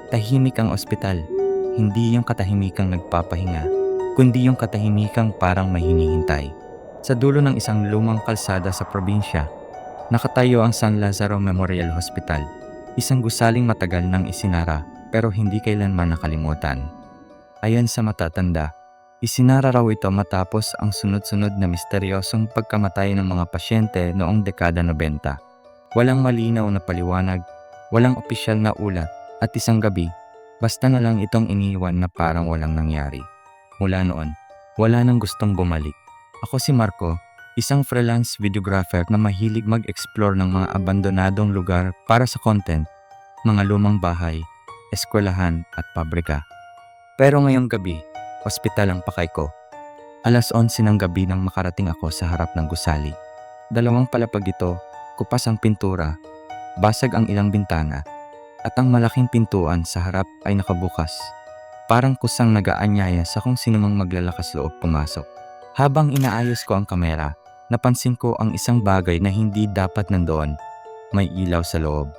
Tahimik ang ospital. Hindi yung katahimikang nagpapahinga, kundi yung katahimikang parang may hinihintay. Sa dulo ng isang lumang kalsada sa probinsya, nakatayo ang San Lazaro Memorial Hospital. Isang gusaling matagal nang isinara pero hindi kailanman nakalimutan. Ayon sa matatanda, isinara raw ito matapos ang sunod-sunod na misteryosong pagkamatay ng mga pasyente noong dekada 90. Walang malinaw na paliwanag, walang opisyal na ulat, at isang gabi, basta na lang itong iniwan na parang walang nangyari. Mula noon, wala nang gustong bumalik. Ako si Marco, isang freelance videographer na mahilig mag-explore ng mga abandonadong lugar para sa content, mga lumang bahay, eskwelahan at pabrika. Pero ngayong gabi, ospital ang pakay ko. Alas 11 ng gabi nang makarating ako sa harap ng gusali. Dalawang palapag ito, kupas ang pintura, basag ang ilang bintana, at ang malaking pintuan sa harap ay nakabukas. Parang kusang nag-aanyaya sa kung sino mang maglalakas loob pumasok. Habang inaayos ko ang kamera, napansin ko ang isang bagay na hindi dapat nandoon. May ilaw sa loob.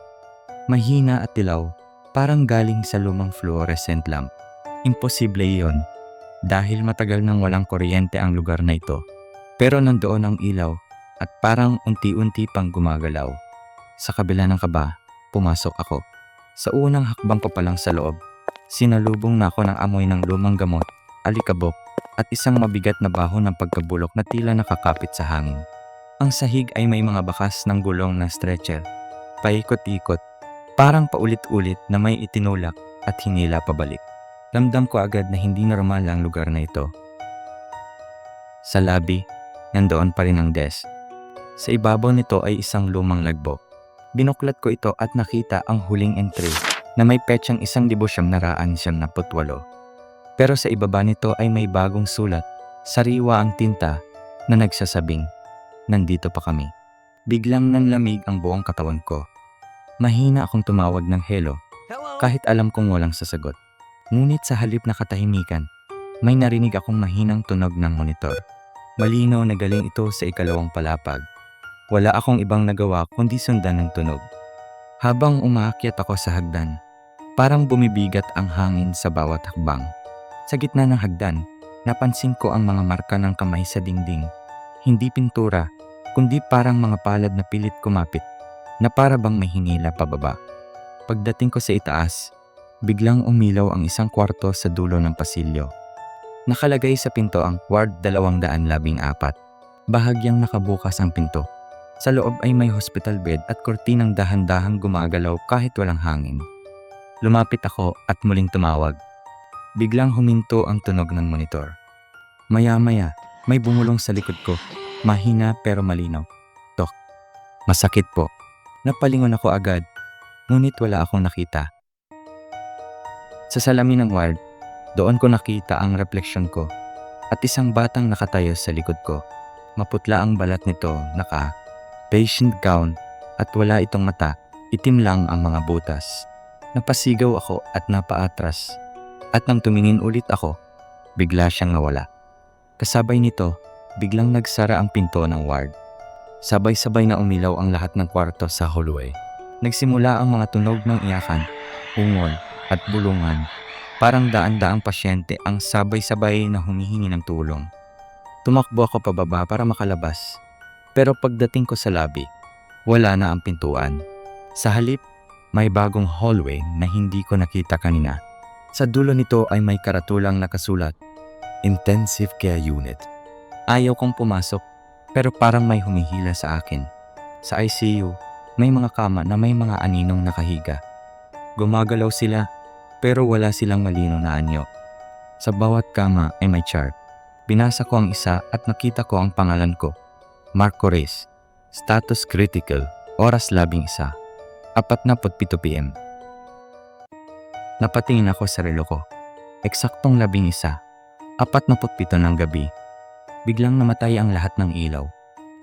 Mahina at dilaw, parang galing sa lumang fluorescent lamp. Imposible iyon, dahil matagal nang walang kuryente ang lugar na ito. Pero nandoon ang ilaw at parang unti-unti pang gumagalaw. Sa kabila ng kaba, pumasok ako. Sa unang hakbang pa lang sa loob, sinalubong na ako ng amoy ng lumang gamot, alikabok, at isang mabigat na baho ng pagkabulok na tila nakakapit sa hangin. Ang sahig ay may mga bakas ng gulong na stretcher, paikot-ikot, parang paulit-ulit na may itinulak at hinila pabalik. Ramdam ko agad na hindi normal ang lugar na ito. Sa lobby, nandoon pa rin ang desk. Sa ibabaw nito ay isang lumang logbook. Binuklat ko ito at nakita ang huling entry na may petsang 1998. Pero sa ibaba nito ay may bagong sulat, sariwa ang tinta na nagsasabing, nandito pa kami. Biglang nanlamig ang buong katawan ko. Mahina akong tumawag ng hello, kahit alam kong walang sasagot. Ngunit sa halip na katahimikan, may narinig akong mahinang tunog ng monitor. Malinaw na galing ito sa ikalawang palapag. Wala akong ibang nagawa kundi sundan ng tunog. Habang umaakyat ako sa hagdan, parang bumibigat ang hangin sa bawat hakbang. Sa gitna ng hagdan, napansin ko ang mga marka ng kamay sa dingding. Hindi pintura, kundi parang mga palad na pilit kumapit, na para bang may hinila pababa. Pagdating ko sa itaas, biglang umilaw ang isang kwarto sa dulo ng pasilyo. Nakalagay sa pinto ang Ward 214. Bahagyang nakabukas ang pinto. Sa loob ay may hospital bed at kurtinang dahan-dahang gumagalaw kahit walang hangin. Lumapit ako at muling tumawag. Biglang huminto ang tunog ng monitor. Maya-maya, may bumulong sa likod ko. Mahina pero malinaw. Tok. Masakit po. Napalingon ako agad, ngunit wala akong nakita. Sa salamin ng ward, doon ko nakita ang refleksyon ko at isang batang nakatayo sa likod ko. Maputla ang balat nito, patient gown at wala itong mata, itim lang ang mga butas. Napasigaw ako at napaatras. At nang tumingin ulit ako, bigla siyang nawala. Kasabay nito, biglang nagsara ang pinto ng ward. Sabay-sabay na umilaw ang lahat ng kwarto sa hallway. Nagsimula ang mga tunog ng iyakan, ungol at bulungan. Parang daan-daang pasyente ang sabay-sabay na humihingi ng tulong. Tumakbo ako pababa para makalabas. Pero pagdating ko sa lobby, wala na ang pintuan. Sa halip, may bagong hallway na hindi ko nakita kanina. Sa dulo nito ay may karatulang nakasulat, Intensive Care Unit. Ayaw kong pumasok, pero parang may humihila sa akin. Sa ICU, may mga kama na may mga aninong nakahiga. Gumagalaw sila, pero wala silang malinaw na anyo. Sa bawat kama ay may chart. Binasa ko ang isa at nakita ko ang pangalan ko. Marco Reyes, status critical, oras 11, 4:47 PM. Napatingin ako sa relo ko. Eksaktong 11, 47 ng gabi. Biglang namatay ang lahat ng ilaw.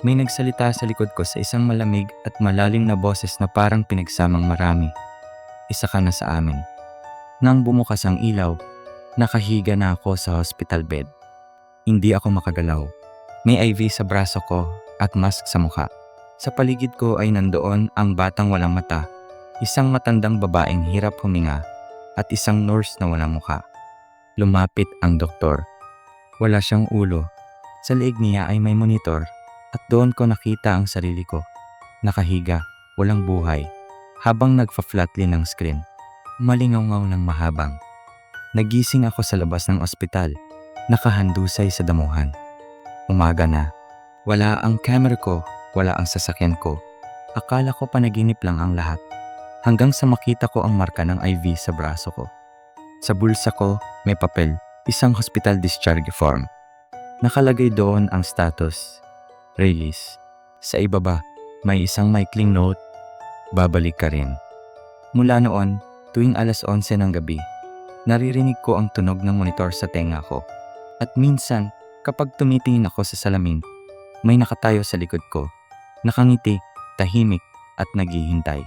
May nagsalita sa likod ko sa isang malamig at malalim na boses na parang pinagsamang marami. Isa ka na sa amin. Nang bumukas ang ilaw, nakahiga na ako sa hospital bed. Hindi ako makagalaw. May IV sa braso ko at mask sa mukha. Sa paligid ko ay nandoon ang batang walang mata, isang matandang babaeng hirap huminga, at isang nurse na walang mukha. Lumapit ang doktor. Wala siyang ulo. Sa leeg niya ay may monitor at doon ko nakita ang sarili ko. Nakahiga, walang buhay, habang nagfa-flatline ng screen. Malingaw-ngaw ng mahabang. Nagising ako sa labas ng ospital, nakahandusay sa damuhan. Umaga na. Wala ang camera ko, wala ang sasakyan ko. Akala ko panaginip lang ang lahat. Hanggang sa makita ko ang marka ng IV sa braso ko. Sa bulsa ko, may papel, isang hospital discharge form. Nakalagay doon ang status, release. Sa ibaba, may isang maikling note, babalik ka rin. Mula noon, tuwing 11:00 ng gabi, naririnig ko ang tunog ng monitor sa tenga ko. At minsan, kapag tumitingin ako sa salamin, may nakatayo sa likod ko, nakangiti, tahimik at naghihintay.